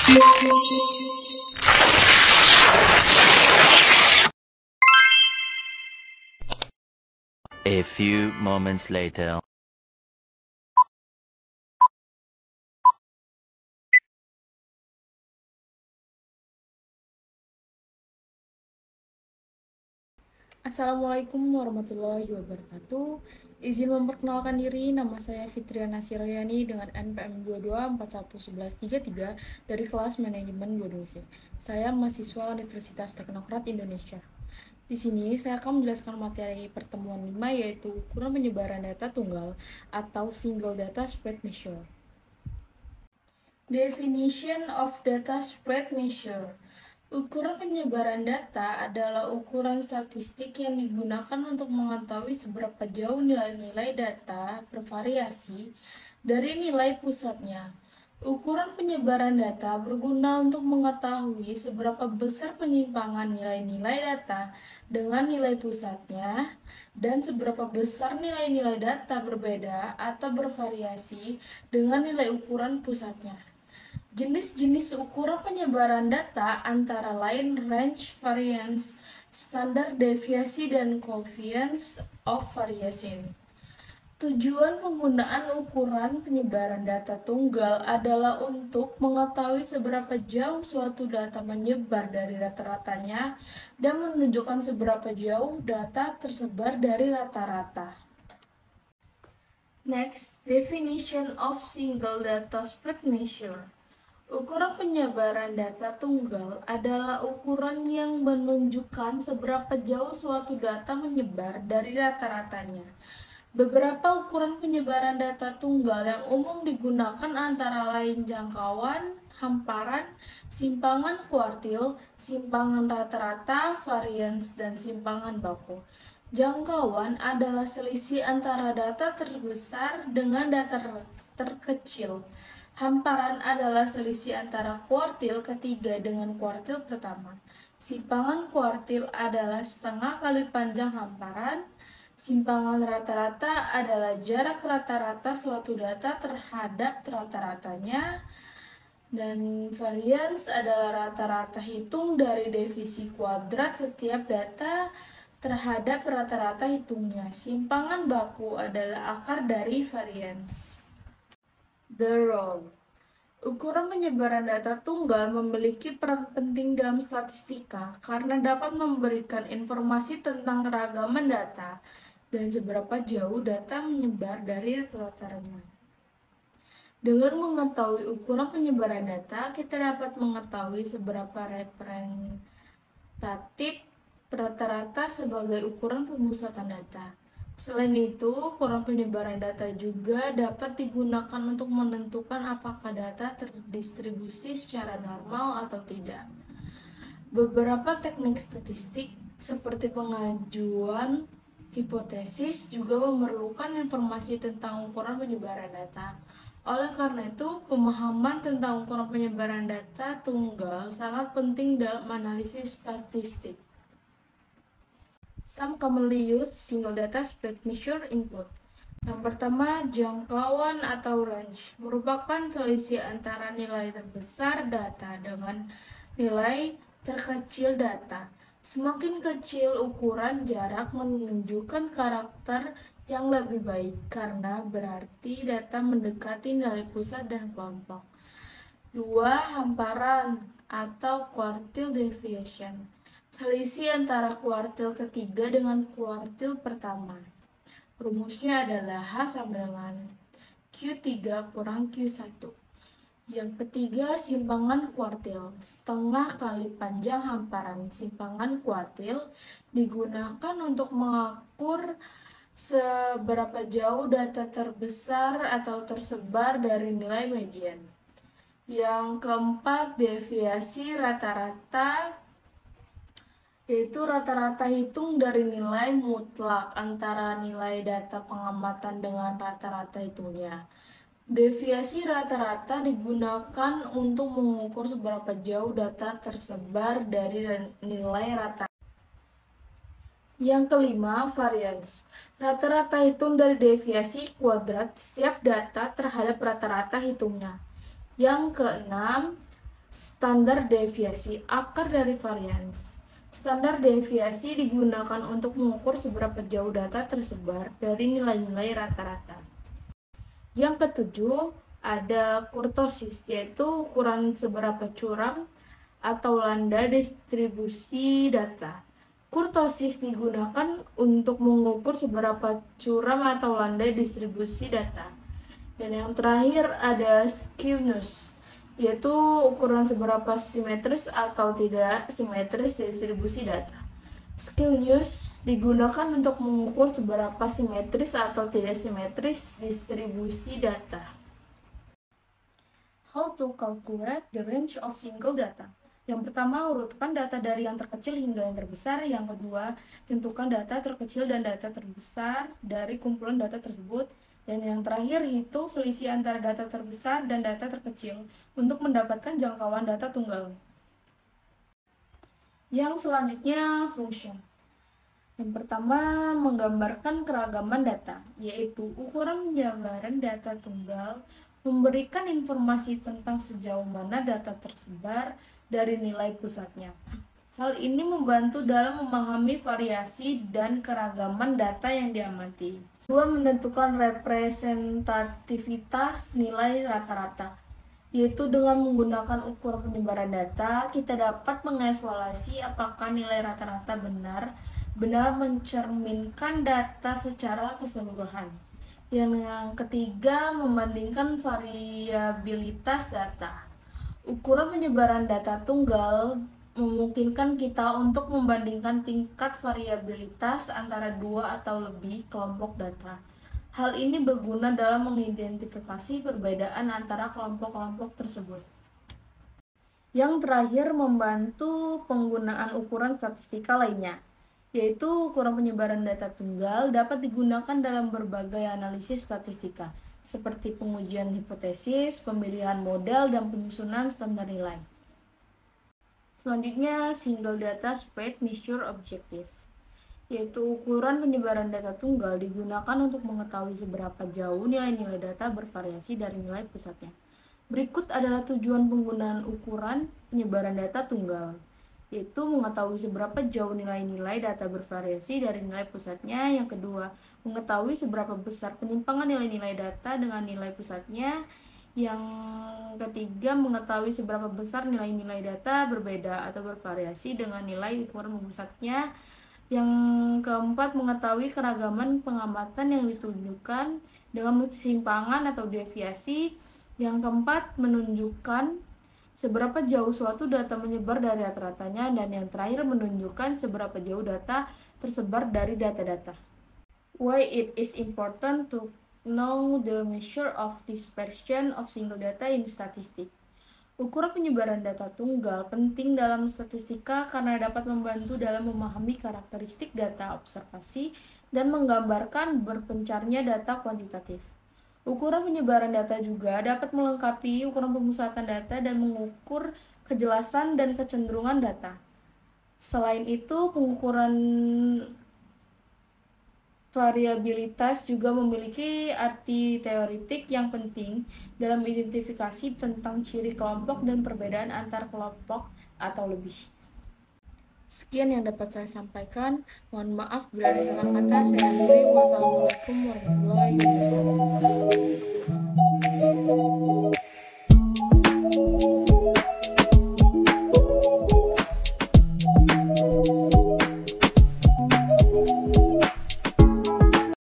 A few moments later. Assalamualaikum warahmatullahi wabarakatuh. Izin memperkenalkan diri, nama saya Fitriana Siroyani dengan NPM 22411133 dari kelas Manajemen 22C. Saya mahasiswa Universitas Teknokrat Indonesia. Di sini saya akan menjelaskan materi pertemuan 5 yaitu ukuran penyebaran data tunggal atau Single Data Spread Measure. Definition of Data Spread Measure. Ukuran penyebaran data adalah ukuran statistik yang digunakan untuk mengetahui seberapa jauh nilai-nilai data bervariasi dari nilai pusatnya. Ukuran penyebaran data berguna untuk mengetahui seberapa besar penyimpangan nilai-nilai data dengan nilai pusatnya dan seberapa besar nilai-nilai data berbeda atau bervariasi dengan nilai ukuran pusatnya. Jenis-jenis ukuran penyebaran data antara lain range variance, standar deviasi, dan coefficient of variation. Tujuan penggunaan ukuran penyebaran data tunggal adalah untuk mengetahui seberapa jauh suatu data menyebar dari rata-ratanya dan menunjukkan seberapa jauh data tersebar dari rata-rata. Next, definition of single data spread measure. Ukuran penyebaran data tunggal adalah ukuran yang menunjukkan seberapa jauh suatu data menyebar dari rata-ratanya. Beberapa ukuran penyebaran data tunggal yang umum digunakan antara lain jangkauan, hamparan, simpangan kuartil, simpangan rata-rata, varians, dan simpangan baku. Jangkauan adalah selisih antara data terbesar dengan data terkecil. Hamparan adalah selisih antara kuartil ketiga dengan kuartil pertama. Simpangan kuartil adalah setengah kali panjang hamparan. Simpangan rata-rata adalah jarak rata-rata suatu data terhadap rata-ratanya. Dan varians adalah rata-rata hitung dari divisi kuadrat setiap data terhadap rata-rata hitungnya. Simpangan baku adalah akar dari varians. The role. Ukuran penyebaran data tunggal memiliki peran penting dalam statistika karena dapat memberikan informasi tentang keragaman data dan seberapa jauh data menyebar dari rata-ratanya. Dengan mengetahui ukuran penyebaran data, kita dapat mengetahui seberapa representatif rata-rata sebagai ukuran pemusatan data. Selain itu, ukuran penyebaran data juga dapat digunakan untuk menentukan apakah data terdistribusi secara normal atau tidak. Beberapa teknik statistik seperti pengajuan hipotesis juga memerlukan informasi tentang ukuran penyebaran data. Oleh karena itu, pemahaman tentang ukuran penyebaran data tunggal sangat penting dalam analisis statistik. Some commonly used single data spread measure include. Yang pertama, jangkauan atau range merupakan selisih antara nilai terbesar data dengan nilai terkecil data. Semakin kecil ukuran jarak menunjukkan karakter yang lebih baik karena berarti data mendekati nilai pusat dan kelompok. 2. Hamparan atau quartile deviation. Selisih antara kuartil ketiga dengan kuartil pertama. Rumusnya adalah H sama dengan Q3 kurang Q1. Yang ketiga, simpangan kuartil. Setengah kali panjang hamparan simpangan kuartil digunakan untuk mengukur seberapa jauh data terbesar atau tersebar dari nilai median. Yang keempat, deviasi rata-rata, yaitu rata-rata hitung dari nilai mutlak antara nilai data pengamatan dengan rata-rata hitungnya. Deviasi rata-rata digunakan untuk mengukur seberapa jauh data tersebar dari nilai rata. Yang kelima, variance. Rata-rata hitung dari deviasi kuadrat setiap data terhadap rata-rata hitungnya. Yang keenam, Standar deviasi, akar dari varians. Standar deviasi digunakan untuk mengukur seberapa jauh data tersebar dari nilai-nilai rata-rata. Yang ketujuh, ada kurtosis, yaitu ukuran seberapa curam atau landa distribusi data. Kurtosis digunakan untuk mengukur seberapa curam atau landai distribusi data. Dan yang terakhir ada skewness, yaitu ukuran seberapa simetris atau tidak simetris distribusi data. Skewness digunakan untuk mengukur seberapa simetris atau tidak simetris distribusi data. How to calculate the range of single data? Yang pertama, urutkan data dari yang terkecil hingga yang terbesar. Yang kedua, tentukan data terkecil dan data terbesar dari kumpulan data tersebut. Dan yang terakhir, hitung selisih antara data terbesar dan data terkecil untuk mendapatkan jangkauan data tunggal. Yang selanjutnya, function. Yang pertama, menggambarkan keragaman data, yaitu ukuran penjabaran data tunggal memberikan informasi tentang sejauh mana data tersebar dari nilai pusatnya. Hal ini membantu dalam memahami variasi dan keragaman data yang diamati. Dua, menentukan representativitas nilai rata-rata, yaitu dengan menggunakan ukuran penyebaran data, kita dapat mengevaluasi apakah nilai rata-rata benar mencerminkan data secara keseluruhan. Yang ketiga, membandingkan variabilitas data. Ukuran penyebaran data tunggal memungkinkan kita untuk membandingkan tingkat variabilitas antara dua atau lebih kelompok data. Hal ini berguna dalam mengidentifikasi perbedaan antara kelompok-kelompok tersebut. Yang terakhir, membantu penggunaan ukuran statistika lainnya, yaitu ukuran penyebaran data tunggal dapat digunakan dalam berbagai analisis statistika, seperti pengujian hipotesis, pemilihan model, dan penyusunan standar nilai. Selanjutnya, single data spread measure objective, yaitu ukuran penyebaran data tunggal digunakan untuk mengetahui seberapa jauh nilai-nilai data bervariasi dari nilai pusatnya. Berikut adalah tujuan penggunaan ukuran penyebaran data tunggal, yaitu mengetahui seberapa jauh nilai-nilai data bervariasi dari nilai pusatnya. Yang kedua, mengetahui seberapa besar penyimpangan nilai-nilai data dengan nilai pusatnya. Yang ketiga, mengetahui seberapa besar nilai-nilai data berbeda atau bervariasi dengan nilai ukuran pusatnya. Yang keempat, mengetahui keragaman pengamatan yang ditunjukkan dengan kesimpangan atau deviasi. Yang keempat, menunjukkan seberapa jauh suatu data menyebar dari rata-ratanya. Dan yang terakhir, menunjukkan seberapa jauh data tersebar dari data-data. Why it is important to know the measure of dispersion of single data in statistics. Ukuran penyebaran data tunggal penting dalam statistika karena dapat membantu dalam memahami karakteristik data observasi dan menggambarkan berpencarnya data kuantitatif. Ukuran penyebaran data juga dapat melengkapi ukuran pemusatan data dan mengukur kejelasan dan kecenderungan data. Selain itu, pengukuran variabilitas juga memiliki arti teoretik yang penting dalam identifikasi tentang ciri kelompok dan perbedaan antar kelompok atau lebih. Sekian yang dapat saya sampaikan. Mohon maaf bila ada salah kata. Saya akhiri. Wassalamualaikum warahmatullahi wabarakatuh.